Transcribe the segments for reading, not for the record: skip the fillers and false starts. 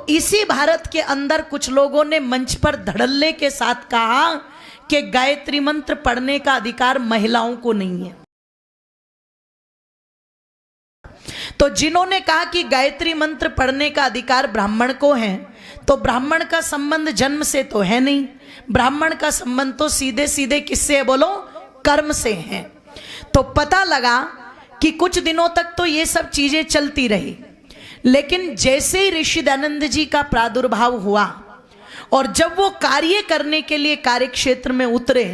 इसी भारत के अंदर कुछ लोगों ने मंच पर धड़ल्ले के साथ कहा कि गायत्री मंत्र पढ़ने का अधिकार महिलाओं को नहीं है। तो जिन्होंने कहा कि गायत्री मंत्र पढ़ने का अधिकार ब्राह्मण को है, तो ब्राह्मण का संबंध जन्म से तो है नहीं, ब्राह्मण का संबंध तो सीधे सीधे किससे है बोलो, कर्म से है। तो पता लगा कि कुछ दिनों तक तो ये सब चीजें चलती रही, लेकिन जैसे ही ऋषि दयानंद जी का प्रादुर्भाव हुआ और जब वो कार्य करने के लिए कार्य क्षेत्र में उतरे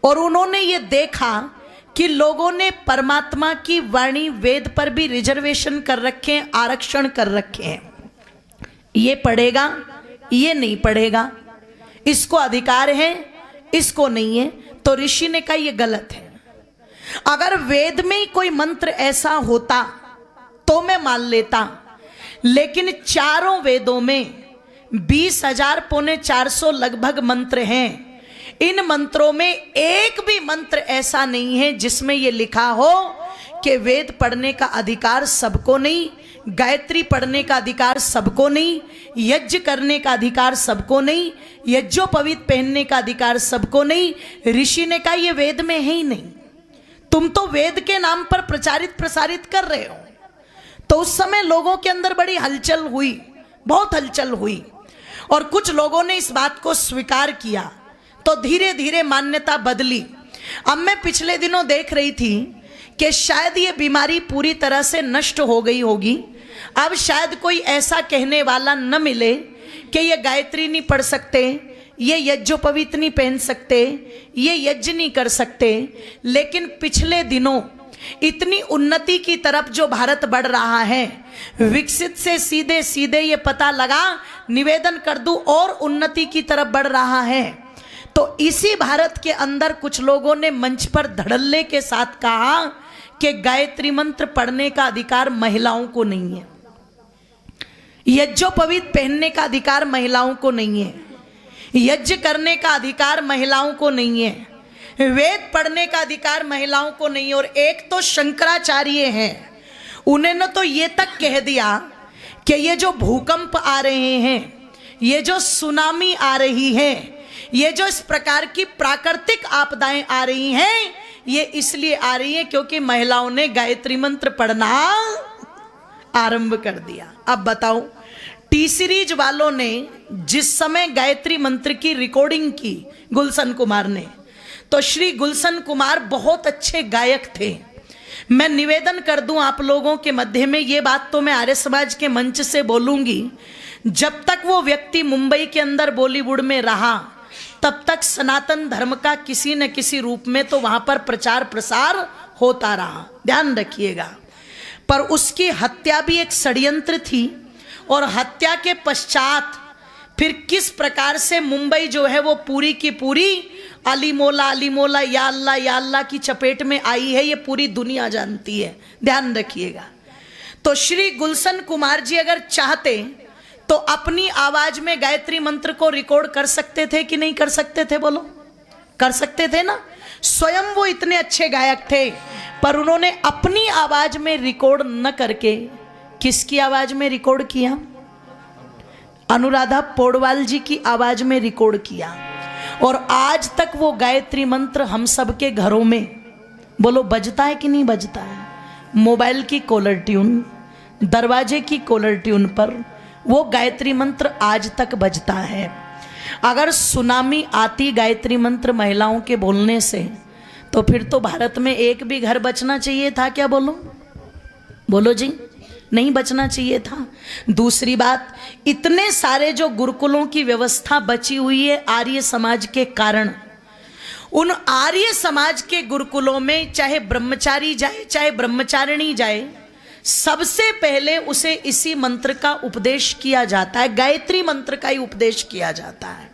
और उन्होंने ये देखा कि लोगों ने परमात्मा की वाणी वेद पर भी रिजर्वेशन कर रखे हैं, आरक्षण कर रखे हैं, ये पढ़ेगा ये नहीं पढ़ेगा, इसको अधिकार है इसको नहीं है, तो ऋषि ने कहा ये गलत है। अगर वेद में ही कोई मंत्र ऐसा होता तो मैं मान लेता, लेकिन चारों वेदों में 20,000 पौने 400 लगभग मंत्र हैं। इन मंत्रों में एक भी मंत्र ऐसा नहीं है जिसमें यह लिखा हो कि वेद पढ़ने का अधिकार सबको नहीं, गायत्री पढ़ने का अधिकार सबको नहीं, यज्ञ करने का अधिकार सबको नहीं, यज्ञोपवीत पहनने का अधिकार सबको नहीं। ऋषि ने कहा यह वेद में है ही नहीं, तुम तो वेद के नाम पर प्रचारित प्रसारित कर रहे हो। तो उस समय लोगों के अंदर बड़ी हलचल हुई, बहुत हलचल हुई, और कुछ लोगों ने इस बात को स्वीकार किया, तो धीरे धीरे मान्यता बदली। अब मैं पिछले दिनों देख रही थी कि शायद ये बीमारी पूरी तरह से नष्ट हो गई होगी। अब शायद कोई ऐसा कहने वाला न मिले कि ये गायत्री नहीं पढ़ सकते, ये यज्ञोपवीत नहीं पहन सकते, ये यज्ञ नहीं कर सकते। लेकिन पिछले दिनों इतनी उन्नति की तरफ जो भारत बढ़ रहा है, विकसित से सीधे सीधे ये पता लगा, निवेदन कर दूं, और उन्नति की तरफ बढ़ रहा है। तो इसी भारत के अंदर कुछ लोगों ने मंच पर धड़ल्ले के साथ कहा कि गायत्री मंत्र पढ़ने का अधिकार महिलाओं को नहीं है, यज्ञोपवीत पहनने का अधिकार महिलाओं को नहीं है, यज्ञ करने का अधिकार महिलाओं को नहीं है, वेद पढ़ने का अधिकार महिलाओं को नहीं है। और एक तो शंकराचार्य हैं, उन्होंने तो ये तक कह दिया कि ये जो भूकंप आ रहे हैं, ये जो सुनामी आ रही है, ये जो इस प्रकार की प्राकृतिक आपदाएं आ रही हैं, ये इसलिए आ रही है क्योंकि महिलाओं ने गायत्री मंत्र पढ़ना आरंभ कर दिया। अब बताओ, टी सीरीज वालों ने जिस समय गायत्री मंत्र की रिकॉर्डिंग की गुलशन कुमार ने, तो श्री गुलशन कुमार बहुत अच्छे गायक थे। मैं निवेदन कर दूं आप लोगों के मध्य में, ये बात तो मैं आर्य समाज के मंच से बोलूंगी, जब तक वो व्यक्ति मुंबई के अंदर बॉलीवुड में रहा, तब तक सनातन धर्म का किसी न किसी रूप में तो वहां पर प्रचार प्रसार होता रहा, ध्यान रखिएगा। पर उसकी हत्या भी एक षड्यंत्र थी, और हत्या के पश्चात फिर किस प्रकार से मुंबई जो है वो पूरी की पूरी अली मौला या अल्लाह की चपेट में आई है, ये पूरी दुनिया जानती है, ध्यान रखिएगा। तो श्री गुलशन कुमार जी अगर चाहते तो अपनी आवाज में गायत्री मंत्र को रिकॉर्ड कर सकते थे कि नहीं कर सकते थे, बोलो? कर सकते थे ना। स्वयं वो इतने अच्छे गायक थे, पर उन्होंने अपनी आवाज में रिकॉर्ड न करके किसकी आवाज में रिकॉर्ड किया? अनुराधा पौडवाल जी की आवाज में रिकॉर्ड किया। और आज तक वो गायत्री मंत्र हम सब के घरों में, बोलो, बजता है कि नहीं बजता है? मोबाइल की कॉलर ट्यून, दरवाजे की कॉलर ट्यून पर वो गायत्री मंत्र आज तक बजता है। अगर सुनामी आती गायत्री मंत्र महिलाओं के बोलने से, तो फिर तो भारत में एक भी घर बचना चाहिए था क्या? बोलो बोलो जी, नहीं बचना चाहिए था। दूसरी बात, इतने सारे जो गुरुकुलों की व्यवस्था बची हुई है आर्य समाज के कारण, उन आर्य समाज के गुरुकुलों में चाहे ब्रह्मचारी जाए चाहे ब्रह्मचारिणी जाए, सबसे पहले उसे इसी मंत्र का उपदेश किया जाता है, गायत्री मंत्र का ही उपदेश किया जाता है।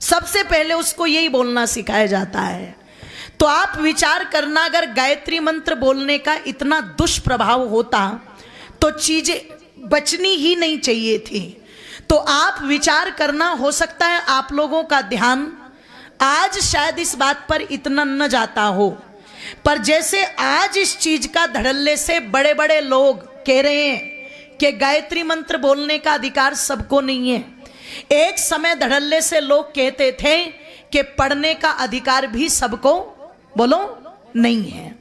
सबसे पहले उसको यही बोलना सिखाया जाता है। तो आप विचार करना, अगर गायत्री मंत्र बोलने का इतना दुष्प्रभाव होता तो चीजें बचनी ही नहीं चाहिए थी। तो आप विचार करना, हो सकता है आप लोगों का ध्यान आज शायद इस बात पर इतना न जाता हो, पर जैसे आज इस चीज का धड़ल्ले से बड़े बड़े लोग कह रहे हैं कि गायत्री मंत्र बोलने का अधिकार सबको नहीं है। एक समय धड़ल्ले से लोग कहते थे कि पढ़ने का अधिकार भी सबको बोलो नहीं है।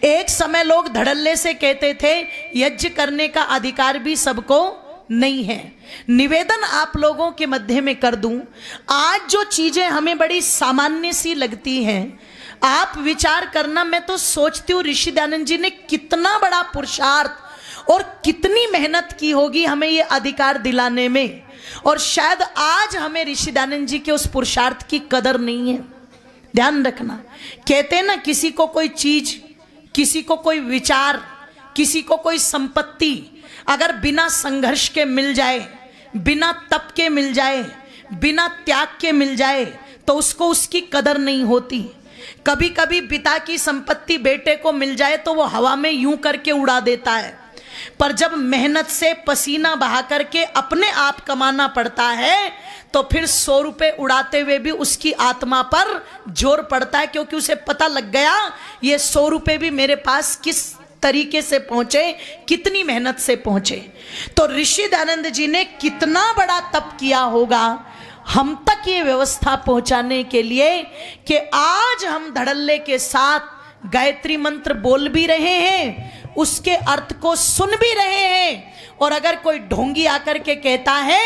एक समय लोग धड़ल्ले से कहते थे यज्ञ करने का अधिकार भी सबको नहीं है। निवेदन आप लोगों के मध्य में कर दूं, आज जो चीजें हमें बड़ी सामान्य सी लगती हैं, आप विचार करना, मैं तो सोचती हूँ ऋषि दयानंद जी ने कितना बड़ा पुरुषार्थ और कितनी मेहनत की होगी हमें ये अधिकार दिलाने में, और शायद आज हमें ऋषि दयानंद जी के उस पुरुषार्थ की कदर नहीं है। ध्यान रखना, कहते हैं ना, किसी को कोई चीज, किसी को कोई विचार, किसी को कोई संपत्ति अगर बिना संघर्ष के मिल जाए, बिना तप के मिल जाए, बिना त्याग के मिल जाए, तो उसको उसकी कदर नहीं होती। कभी कभी पिता की संपत्ति बेटे को मिल जाए तो वो हवा में यूं करके उड़ा देता है, पर जब मेहनत से पसीना बहा करके अपने आप कमाना पड़ता है तो फिर 100 रुपए उड़ाते हुए भी उसकी आत्मा पर जोर पड़ता है, क्योंकि उसे पता लग गया ये 100 रुपए भी मेरे पास किस तरीके से पहुंचे, कितनी मेहनत से पहुंचे। तो ऋषि दयानंद जी ने कितना बड़ा तप किया होगा हम तक ये व्यवस्था पहुंचाने के लिए कि आज हम धड़ल्ले के साथ गायत्री मंत्र बोल भी रहे हैं, उसके अर्थ को सुन भी रहे हैं, और अगर कोई ढोंगी आकर के कहता है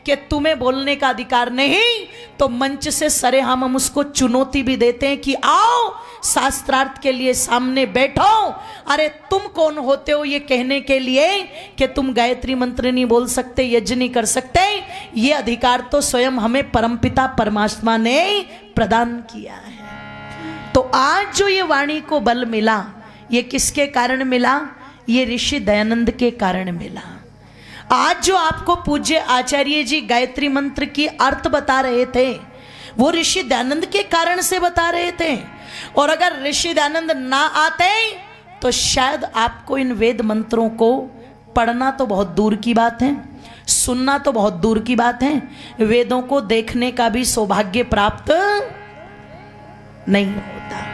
कि तुम्हें बोलने का अधिकार नहीं, तो मंच से सरेआम हम उसको चुनौती भी देते हैं कि आओ शास्त्रार्थ के लिए सामने बैठो। अरे तुम कौन होते हो ये कहने के लिए कि तुम गायत्री मंत्र नहीं बोल सकते, यज्ञ नहीं कर सकते? ये अधिकार तो स्वयं हमें परमपिता परमात्मा ने प्रदान किया है। तो आज जो ये वाणी को बल मिला, ये किसके कारण मिला? ये ऋषि दयानंद के कारण मिला। आज जो आपको पूज्य आचार्य जी गायत्री मंत्र की अर्थ बता रहे थे, वो ऋषि दयानंद के कारण से बता रहे थे, और अगर ऋषि दयानंद ना आते तो शायद आपको इन वेद मंत्रों को पढ़ना तो बहुत दूर की बात है, सुनना तो बहुत दूर की बात है, वेदों को देखने का भी सौभाग्य प्राप्त नहीं होता।